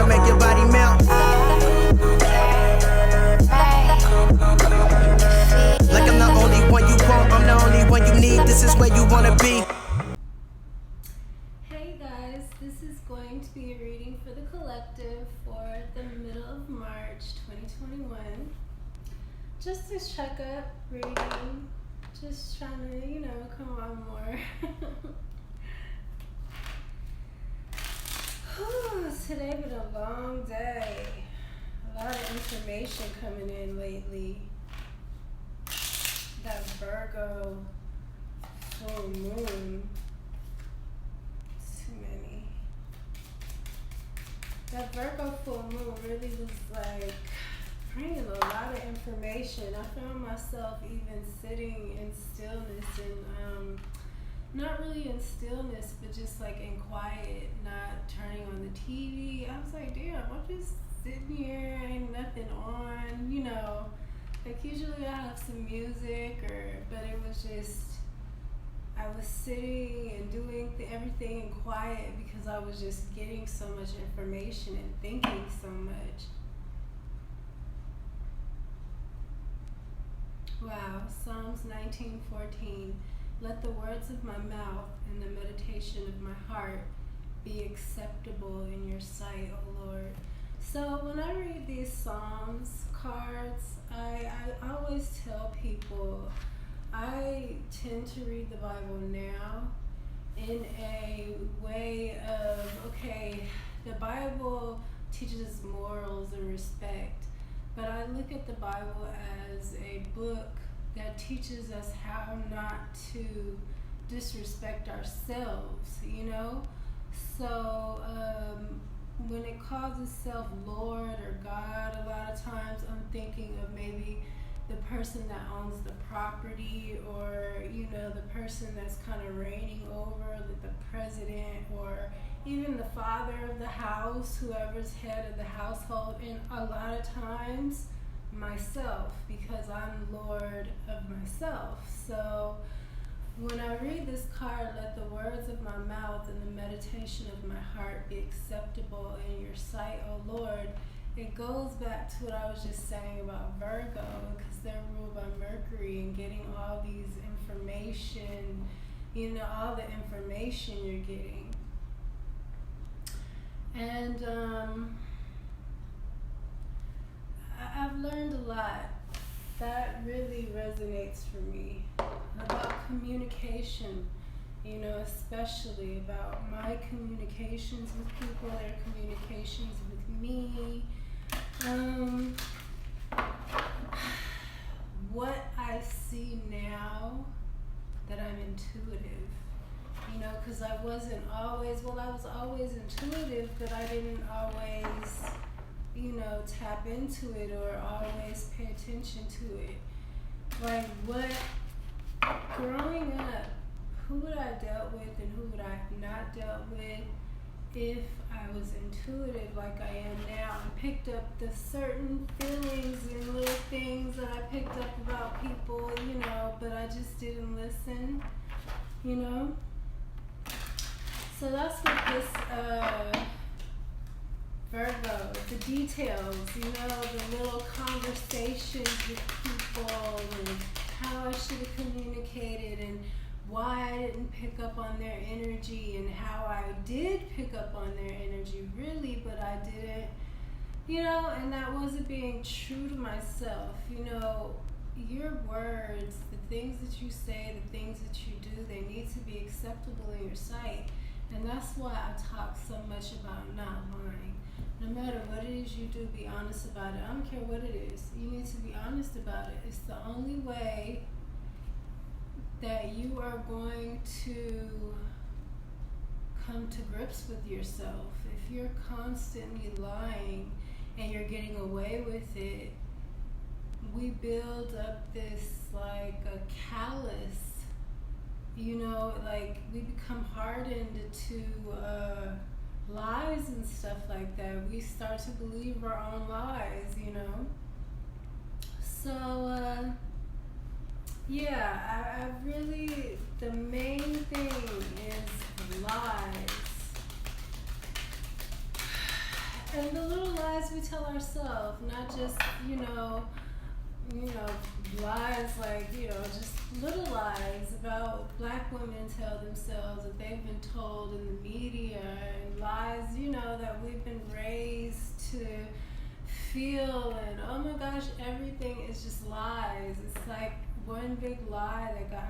make your body melt. Like I'm the only one you want, I'm the only one you need. This is where you wanna be. Hey guys, this is going to be a reading for the collective for the middle of March 2021. Just a checkup reading, just trying to, come on more. Today been a long day. A lot of information coming in lately. That Virgo full moon. Too many. That Virgo full moon really was like bringing a lot of information. I found myself even sitting in stillness and not really in stillness, but just like in quiet, not turning on the TV. I was like, damn, I'm just sitting here, ain't nothing on, Like usually I have some music, but it was just, I was sitting and doing everything in quiet because I was just getting so much information and thinking so much. Wow, Psalms 19:14. Let the words of my mouth and the meditation of my heart be acceptable in your sight, O Lord. So when I read these Psalms cards, I always tell people I tend to read the Bible now in a way of, okay, the Bible teaches us morals and respect, but I look at the Bible as a book that teaches us how not to disrespect ourselves, So when it calls itself Lord or God, a lot of times I'm thinking of maybe the person that owns the property, or the person that's kind of reigning over, like the president, or even the father of the house, whoever's head of the household, and a lot of times myself, because I'm Lord of myself. So when I read this card, let the words of my mouth and the meditation of my heart be acceptable in your sight, O Lord, it goes back to what I was just saying about Virgo, because they're ruled by Mercury and getting all these information, all the information you're getting. And I've learned a lot. That really resonates for me about communication, especially about my communications with people, their communications with me. What I see now that I'm intuitive, because I wasn't always, I was always intuitive, but I didn't always tap into it or always pay attention to it. Like growing up, who would I dealt with and who would I have not dealt with if I was intuitive like I am now and picked up the certain feelings and little things that I picked up about people, but I just didn't listen, So that's what this, Virgo, the details, the little conversations with people and how I should have communicated and why I didn't pick up on their energy and how I did pick up on their energy really, but I didn't, and that wasn't being true to myself. Your words, the things that you say, the things that you do, they need to be acceptable in your sight. And that's why I talk so much about not lying. No matter what it is you do, be honest about it. I don't care what it is. You need to be honest about it. It's the only way that you are going to come to grips with yourself. If you're constantly lying and you're getting away with it, we build up this like a callous, we become hardened to lies and stuff like that. We start to believe our own lies, So, I really, the main thing is lies. And the little lies we tell ourselves, not just, you know, lies like, just little lies about black women tell themselves that they've been told in the media, and lies, that we've been raised to feel, and oh my gosh, everything is just lies. It's like one big lie that got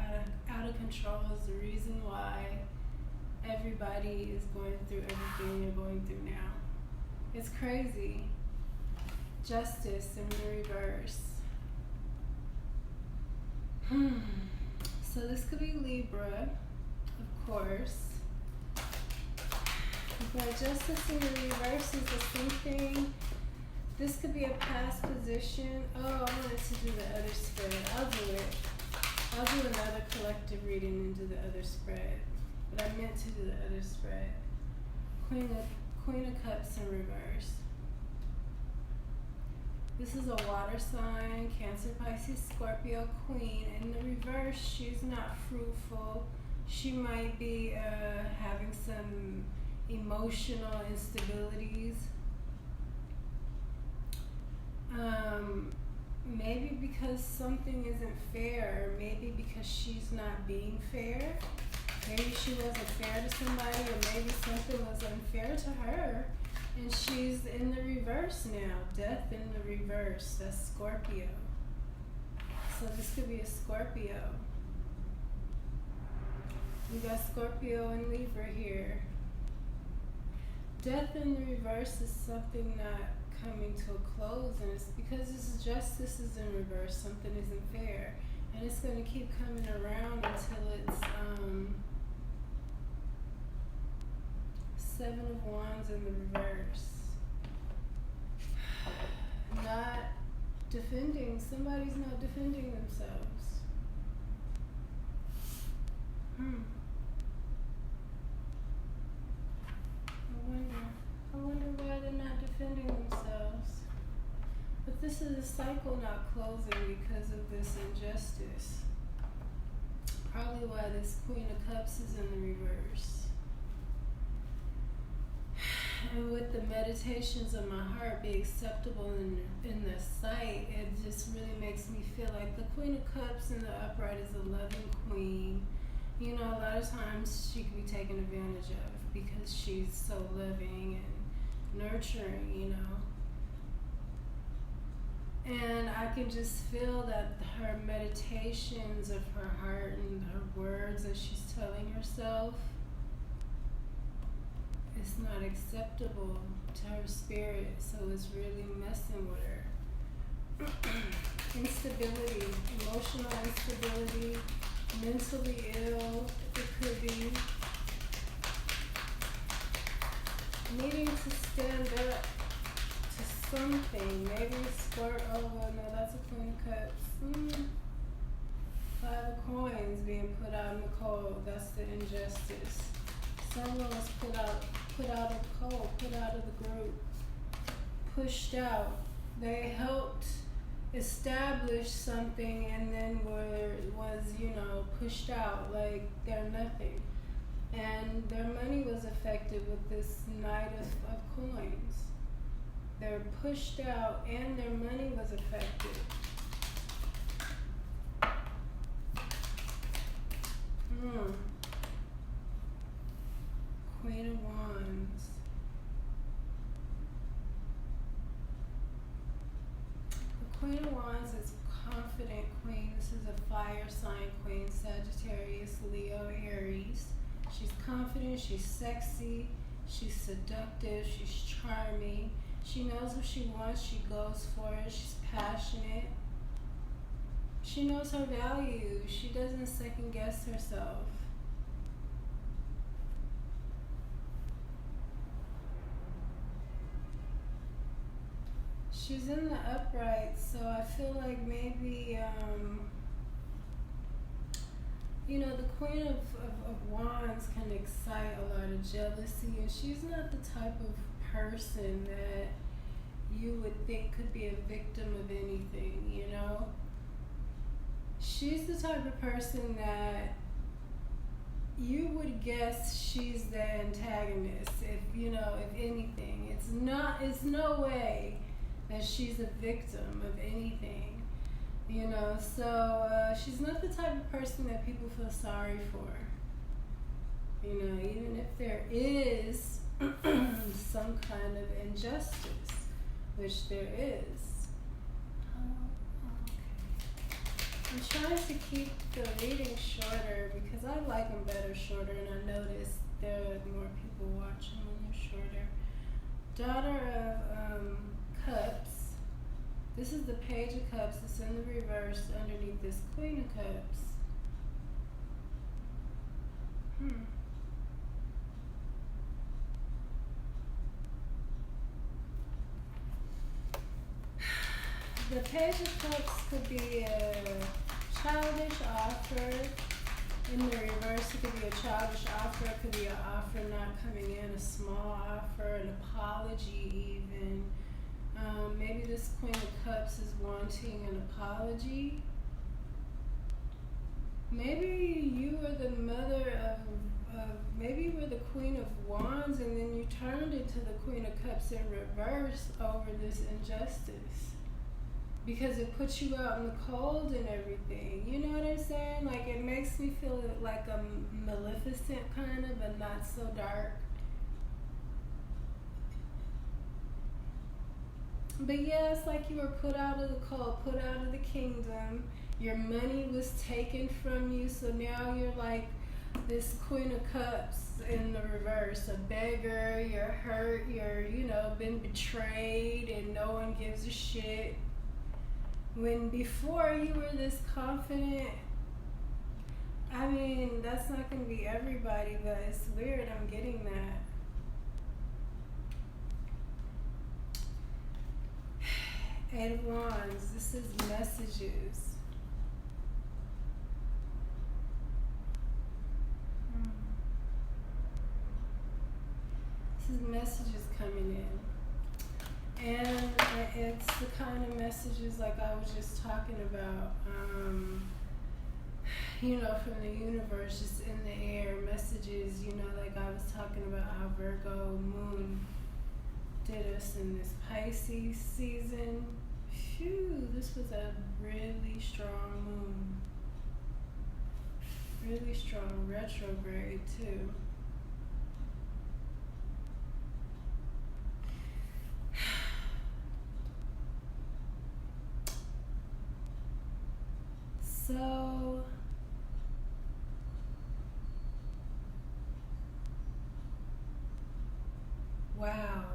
out of control is the reason why everybody is going through everything you're going through now. It's crazy. Justice in the reverse. So this could be Libra, of course. But justice in the reverse is the same thing. This could be a past position. Oh, I wanted to do the other spread. I'll do it. I'll do another collective reading and do the other spread. But I meant to do the other spread. Queen of Cups in reverse. This is a water sign, Cancer, Pisces, Scorpio, Queen. In the reverse, she's not fruitful. She might be having some emotional instabilities. Maybe because something isn't fair, or maybe because she's not being fair. Maybe she wasn't fair to somebody, or maybe something was unfair to her. And she's in the reverse now. Death in the reverse. That's Scorpio. So this could be a Scorpio. We got Scorpio and Libra here. Death in the reverse is something not coming to a close, and it's because justice is in reverse. Something isn't fair. And it's going to keep coming around until it's Seven of Wands in the reverse. Not defending. Somebody's not defending themselves. I wonder why they're not defending themselves. But this is a cycle not closing because of this injustice. Probably why this Queen of Cups is in the reverse. And with the meditations of my heart be acceptable in the sight, it just really makes me feel like the Queen of Cups in the upright is a loving queen. A lot of times she can be taken advantage of because she's so loving and nurturing, And I can just feel that her meditations of her heart and her words that she's telling herself, it's not acceptable to her spirit, so it's really messing with her. Instability, emotional instability, mentally ill, it could be. Needing to stand up to something, maybe squirt over, no, that's a Queen of Cups. 5 of Coins being put out in the cold, that's the injustice. Someone was put out of cold, put out of the group, pushed out. They helped establish something and then was pushed out like they're nothing. And their money was affected with this Knight of Coins. They're pushed out and their money was affected. Queen of Wands. The Queen of Wands is confident queen. This is a fire sign queen, Sagittarius, Leo, Aries. She's confident, she's sexy, she's seductive, she's charming. She knows what she wants, she goes for it, she's passionate. She knows her value. She doesn't second guess herself. She's in the upright, so I feel like maybe, the Queen of Wands can excite a lot of jealousy, and she's not the type of person that you would think could be a victim of anything, She's the type of person that, you would guess she's the antagonist, if anything. It's no way that she's a victim of anything, so she's not the type of person that people feel sorry for, even if there is some kind of injustice, which there is. I'm trying to keep the reading shorter because I like them better shorter, and I noticed there are more people watching when they're shorter. Daughter of Cups. This is the Page of Cups. It's in the reverse underneath this Queen of Cups. The Page of Cups could be a childish offer. In the reverse, it could be a childish offer. It could be an offer not coming in, a small offer, an apology even. Maybe this Queen of Cups is wanting an apology. Maybe you were the mother maybe you were the Queen of Wands and then you turned into the Queen of Cups in reverse over this injustice. Because it puts you out in the cold and everything. You know what I'm saying? Like, it makes me feel like a Maleficent kind of, but not so dark. But yeah, it's like you were put out of the cold, put out of the kingdom. Your money was taken from you, so now you're like this Queen of Cups in the reverse. A beggar, you're hurt, you're, been betrayed, and no one gives a shit. When before you were this confident, that's not going to be everybody, but it's weird, I'm getting that. Eight of Wands, this is messages. This is messages coming in. And it's the kind of messages like I was just talking about, from the universe, just in the air, messages, like I was talking about how Virgo moon did us in this Pisces season. Phew, this was a really strong moon. Really strong retrograde too. So, wow.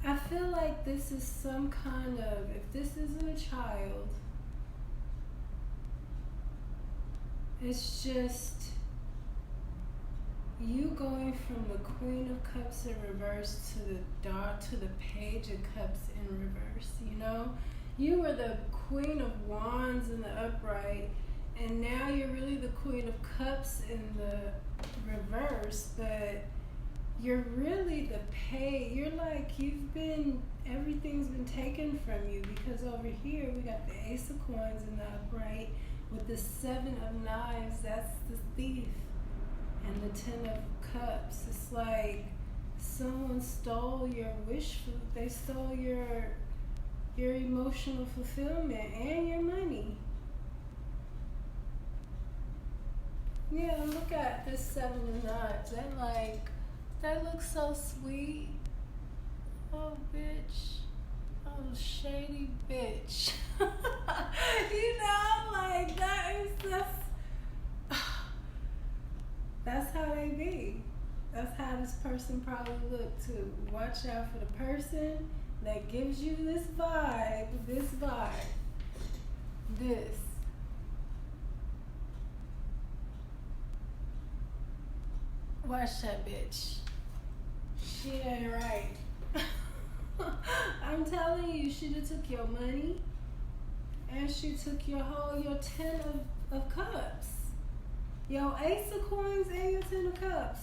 I feel like this is some kind of, if this isn't a child, it's just you going from the Queen of Cups in reverse to the Page of Cups in reverse, You were the Queen of Wands in the upright, and now you're really the Queen of Cups in the reverse, but you're really the Page. You're like, everything's been taken from you, because over here we got the Ace of Coins in the upright with the Seven of Knives, that's the thief. And the Ten of Cups, it's like someone stole your they stole your emotional fulfillment and your money. Yeah, look at this Seven of Knives. That looks so sweet. Oh, bitch. Oh, shady bitch. That's how they be. That's how this person probably look too. Watch out for the person that gives you this vibe. This. Watch that bitch. She ain't right. I'm telling you, she done took your money and she took your Ten of Cups. Your Ace of Coins and your Ten of Cups.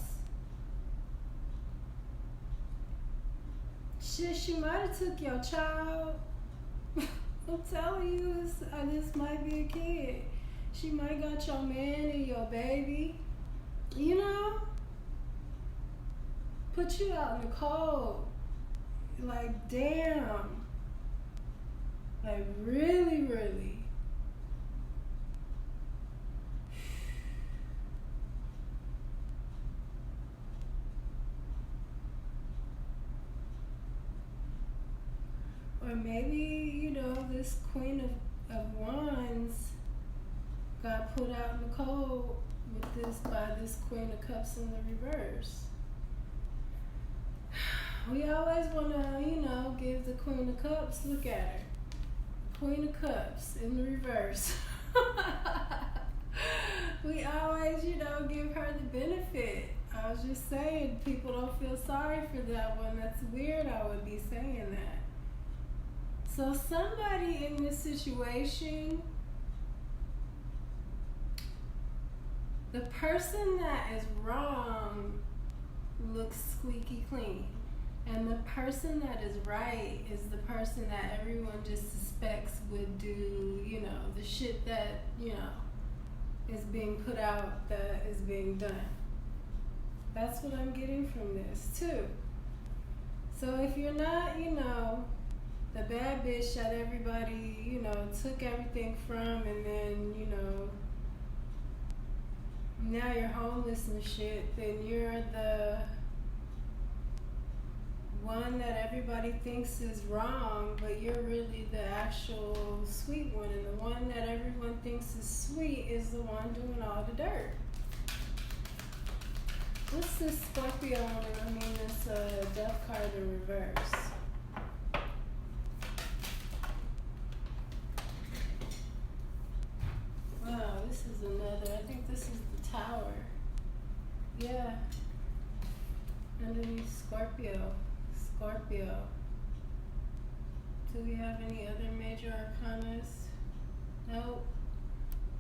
Shit, she might have took your child. I'm telling you, this might be a kid. She might got your man and your baby. You know? Put you out in the cold. Like, damn. Like, really, really. Or maybe, you know, this Queen of Wands got put out in the cold with this by this Queen of Cups in the reverse. We always want to, you know, give the Queen of Cups, look at her. Queen of Cups in the reverse. We always, you know, give her the benefit. I was just saying, people don't feel sorry for that one. That's weird I would be saying that. So somebody in this situation, the person that is wrong looks squeaky clean. And the person that is right is the person that everyone just suspects would do, you know, the shit that, you know, is being put out, that is being done. That's what I'm getting from this, too. So if you're not, you know, the bad bitch that everybody, you know, took everything from, and then, you know, now you're homeless and shit, then you're the one that everybody thinks is wrong, but you're really the actual sweet one, and the one that everyone thinks is sweet is the one doing all the dirt. What's this Scorpio? I mean, this death card in reverse. Wow, this is another. I think this is the Tower. Yeah. Underneath Scorpio. Scorpio. Do we have any other major arcanas? Nope.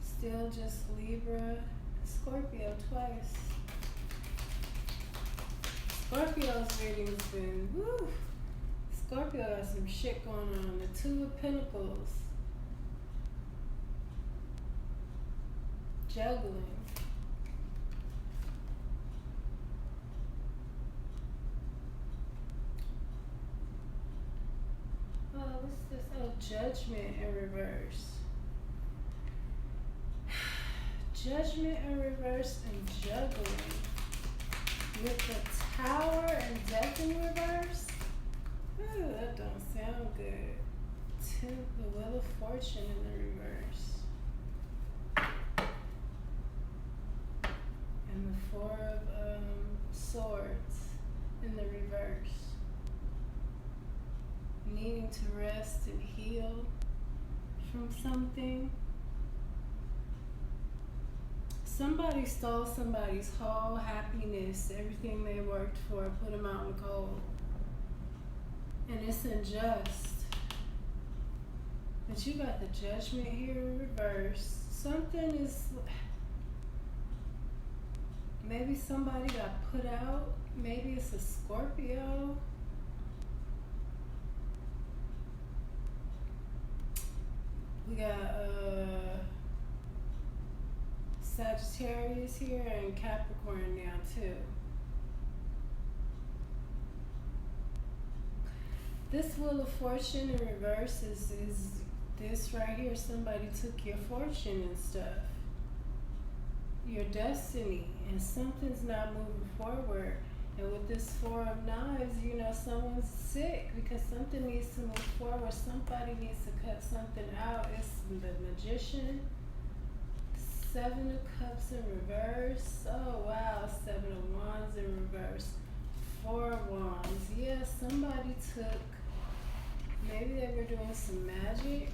Still just Libra. Scorpio twice. Scorpio's reading's been, woo. Scorpio has some shit going on. The Two of Pentacles. Juggling. Oh, what's this? Oh, Judgment in reverse. Judgment in reverse and juggling. With the Tower and Death in reverse? Ooh, that don't sound good. The Wheel of Fortune in the reverse. And the Four of Swords in the reverse. Needing to rest and heal from something. Somebody stole somebody's whole happiness, everything they worked for, put them out in the cold. And it's unjust. But you got the Judgment here in reverse. Something is, maybe somebody got put out. Maybe it's a Scorpio. We got Sagittarius here and Capricorn now too. This Wheel of Fortune in reverse is this right here. Somebody took your fortune and stuff. Your destiny, and something's not moving forward. And with this Four of Knives, you know, someone's sick because something needs to move forward. Somebody needs to cut something out. It's the Magician. Seven of Cups in reverse. Oh, wow. Seven of Wands in reverse. Four of Wands. Yeah, somebody took, maybe they were doing some magic.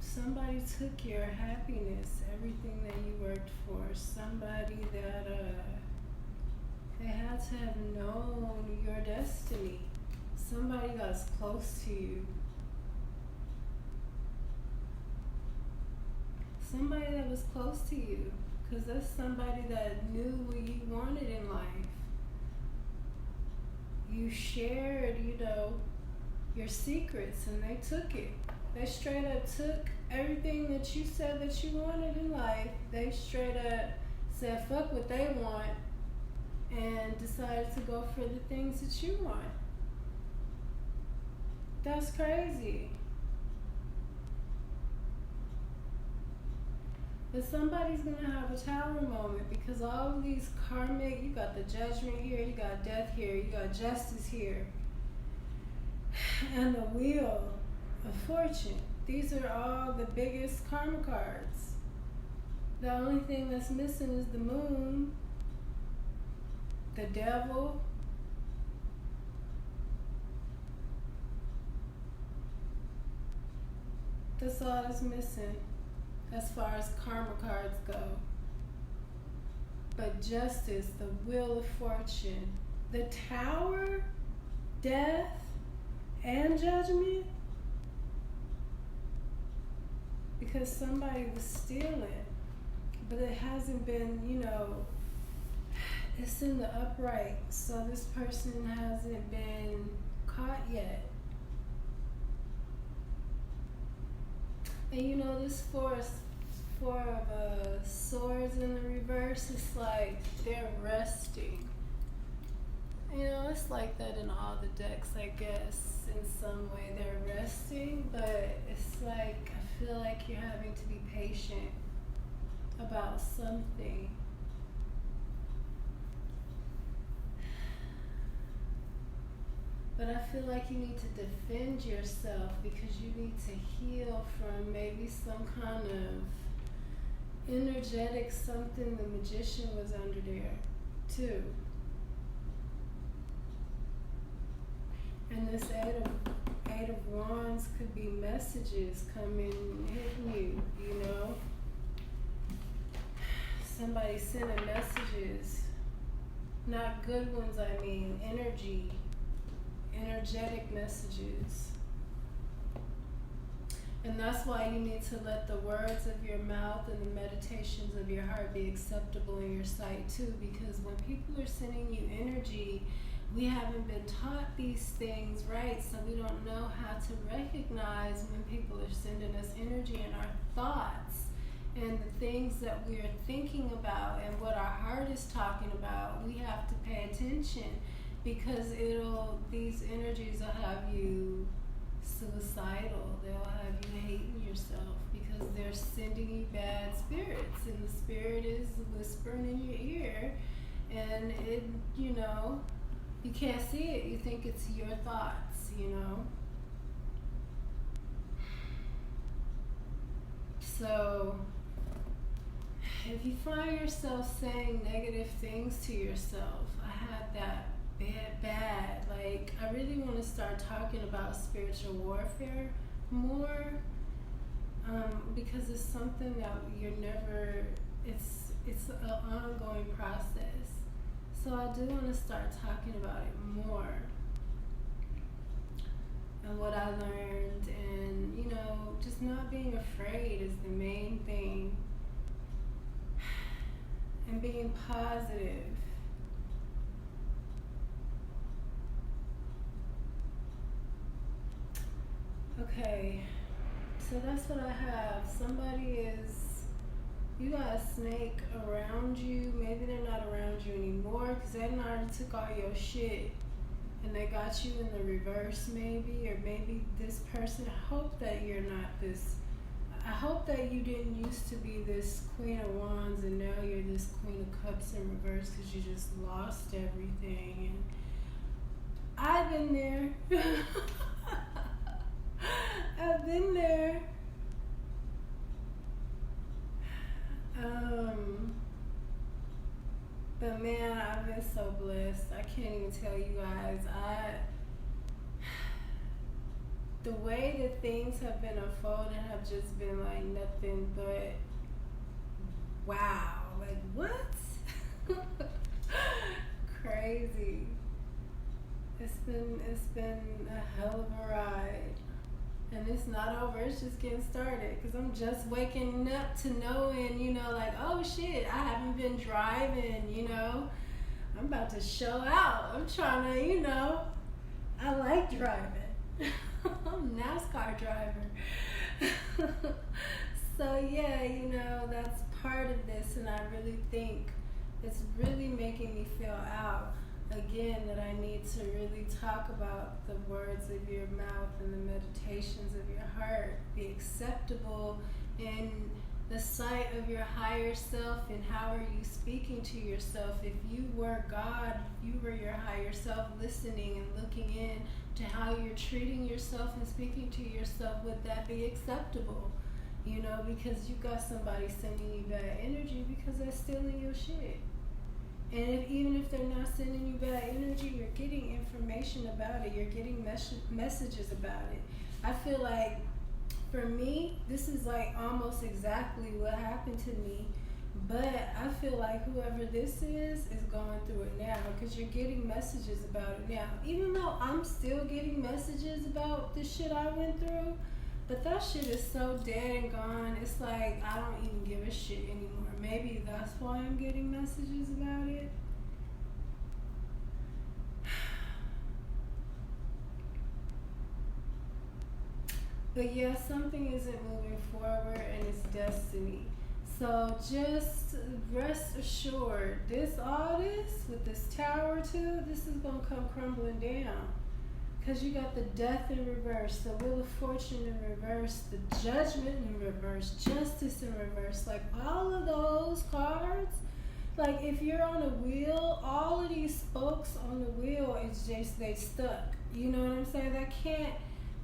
Somebody took your happiness, everything that you worked for. Somebody that they had to have known your destiny. Somebody that's close to you. Somebody that was close to you. Because that's somebody that knew what you wanted in life. You shared, you know, your secrets, and they took it. They straight up took everything that you said that you wanted in life. They straight up said fuck what they want and decided to go for the things that you want. That's crazy. But somebody's gonna have a tower moment because all of these karmic, you got the judgment here, you got death here, you got justice here, and the wheel of fortune. These are all the biggest karma cards. The only thing that's missing is the moon, the devil, that's all that's missing as far as karma cards go. But justice, the wheel of fortune, the tower, death, and judgment, because somebody was stealing, but it hasn't been, it's in the upright, so this person hasn't been caught yet. And this four of swords in the reverse, it's like they're resting. It's like that in all the decks, I guess, in some way they're resting, but it's like, I feel like you're having to be patient about something. But I feel like you need to defend yourself because you need to heal from maybe some kind of energetic something the magician was under there, too. And this Eight of Wands could be messages coming, hitting you, Somebody sending messages. Not good ones, I mean, energetic messages. And that's why you need to let the words of your mouth and the meditations of your heart be acceptable in your sight too, because when people are sending you energy, we haven't been taught these things, right? So we don't know how to recognize when people are sending us energy in our thoughts and the things that we're thinking about and what our heart is talking about. We have to pay attention because these energies will have you suicidal. They'll have you hating yourself because they're sending you bad spirits, and the spirit is whispering in your ear, and it, you can't see it. You think it's your thoughts, So if you find yourself saying negative things to yourself, I had that bad. Like, I really want to start talking about spiritual warfare more, because it's something that it's an ongoing process. So I do want to start talking about it more and what I learned, and just not being afraid is the main thing, and being positive. Okay, so that's what I have. You got a snake around you. Maybe they're not around you anymore because they already took all your shit and they got you in the reverse maybe, or maybe this person. I hope that you're not this. I hope that you didn't used to be this Queen of Wands and now you're this Queen of Cups in reverse because you just lost everything. And I've been there. I've been there. But man, I've been so blessed. I can't even tell you guys. The way that things have been unfolding have just been like nothing but wow. Like, what? Crazy. It's been a hell of a ride. And it's not over, it's just getting started. Because I'm just waking up to knowing, like, oh shit, I haven't been driving, I'm about to show out. I'm trying to, I like driving. I'm a NASCAR driver. So yeah, that's part of this, and I really think it's really making me feel out again that I need to really talk about the words of your mouth and the meditations of your heart be acceptable in the sight of your higher self. And how are you speaking to yourself? If you were God, if you were your higher self, listening and looking in to how you're treating yourself and speaking to yourself, would that be acceptable? Because you got somebody sending you bad energy because they're stealing your shit. And even if they're not sending you bad energy, you're getting information about it. You're getting messages about it. I feel like, for me, this is like almost exactly what happened to me. But I feel like whoever this is going through it now, because you're getting messages about it now. Even though I'm still getting messages about the shit I went through, but that shit is so dead and gone. It's like I don't even give a shit anymore. Maybe that's why I'm getting messages about it. But yeah, something isn't moving forward, and it's destiny. So just rest assured, all this with this tower too, this is gonna come crumbling down. Because you got the death in reverse, the wheel of fortune in reverse, the judgment in reverse, justice in reverse. Like all of those cards, like if you're on a wheel, all of these spokes on the wheel is just, they stuck. You know what I'm saying?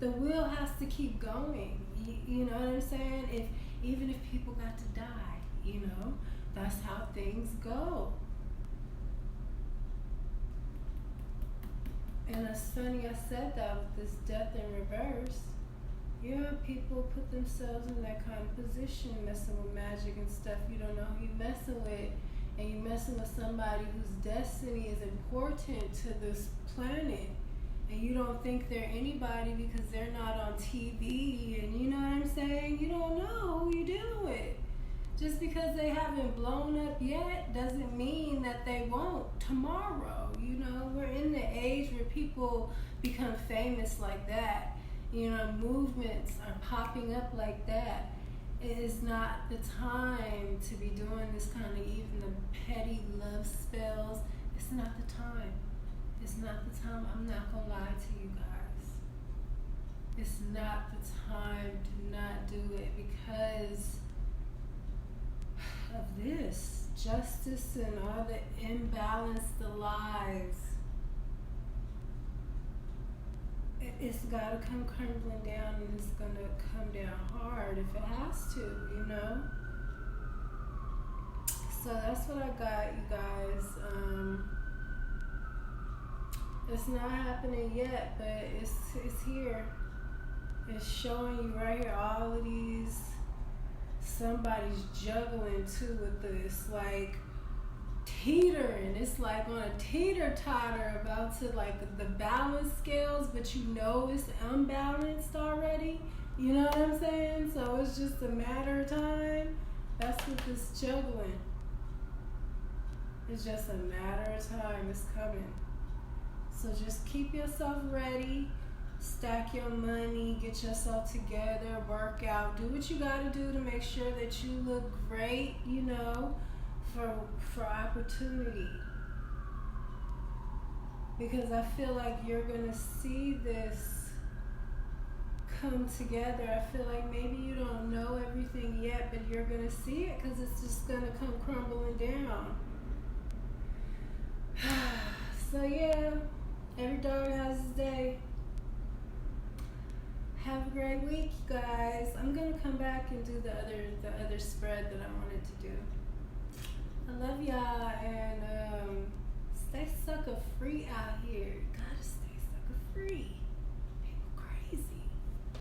The wheel has to keep going. You know what I'm saying? Even if people got to die, that's how things go. And it's funny I said that with this death in reverse. Yeah, people put themselves in that kind of position, messing with magic and stuff. You don't know who you're messing with, and you're messing with somebody whose destiny is important to this planet. And you don't think they're anybody because they're not on TV, and you know what I'm saying? You don't know who you're dealing with. Just because they haven't blown up yet doesn't mean that they won't tomorrow. We're in the age where people become famous like that. Movements are popping up like that. It is not the time to be doing this kind of even the petty love spells. It's not the time. It's not the time. I'm not gonna lie to you guys. It's not the time. Do not do it because of this justice and all the imbalanced lives. It's gotta come crumbling down, and it's gonna come down hard if it has to, So that's what I got, you guys. It's not happening yet, but it's here. It's showing you right here. All of these, somebody's juggling too with this, like teetering. It's like on a teeter-totter, about to like the balance scales, but it's unbalanced already. You know what I'm saying? So it's just a matter of time. That's what this juggling. It's just a matter of time. It's coming. So just keep yourself ready. Stack your money, get yourself together, work out, do what you gotta do to make sure that you look great, for opportunity. Because I feel like you're gonna see this come together. I feel like maybe you don't know everything yet, but you're gonna see it because it's just gonna come crumbling down. So yeah, every dog has his day. Have a great week, you guys. I'm gonna come back and do the other spread that I wanted to do. I love y'all, and stay sucker free out here. Gotta stay sucker free.